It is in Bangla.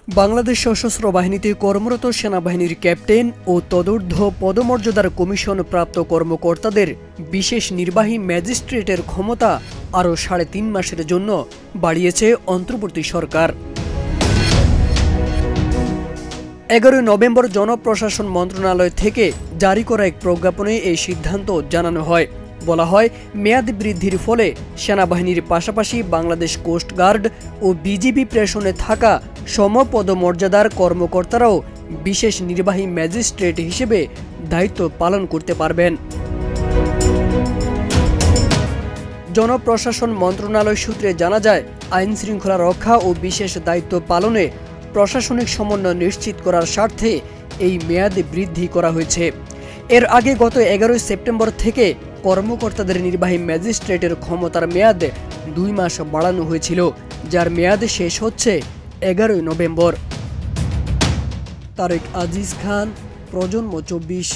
বাংলাদেশ সশস্ত্র বাহিনীতে কর্মরত সেনাবাহিনীর ক্যাপ্টেন ও তদূর্ধ্ব পদমর্যাদার কমিশন প্রাপ্ত কর্মকর্তাদের বিশেষ নির্বাহী ম্যাজিস্ট্রেটের ক্ষমতা আরও ৩.৫ মাসের জন্য বাড়িয়েছে অন্তর্বর্তী সরকার। ১১ নভেম্বর জনপ্রশাসন মন্ত্রণালয় থেকে জারি করা এক প্রজ্ঞাপনে এই সিদ্ধান্ত জানানো হয়। বলা হয়, মেয়াদ বৃদ্ধির ফলে সেনাবাহিনীর পাশাপাশি বাংলাদেশ কোস্টগার্ড ও বিজিবি প্রেষণে থাকা সমপদমর্যাদার কর্মকর্তারাও বিশেষ নির্বাহী ম্যাজিস্ট্রেট হিসেবে দায়িত্ব পালন করতে পারবেন। জনপ্রশাসন মন্ত্রণালয় সূত্রে জানা যায়, আইন শৃঙ্খলা রক্ষা ও বিশেষ দায়িত্ব পালনে প্রশাসনিক সমন্বয় নিশ্চিত করার স্বার্থে এই মেয়াদ বৃদ্ধি করা হয়েছে। এর আগে গত ১১ সেপ্টেম্বর থেকে কর্মকর্তাদের নির্বাহী ম্যাজিস্ট্রেটের ক্ষমতার মেয়াদ ২ মাস বাড়ানো হয়েছিল, যার মেয়াদ শেষ হচ্ছে ১১ নভেম্বর। তারেক আজিজ খান, প্রজন্ম ২৪।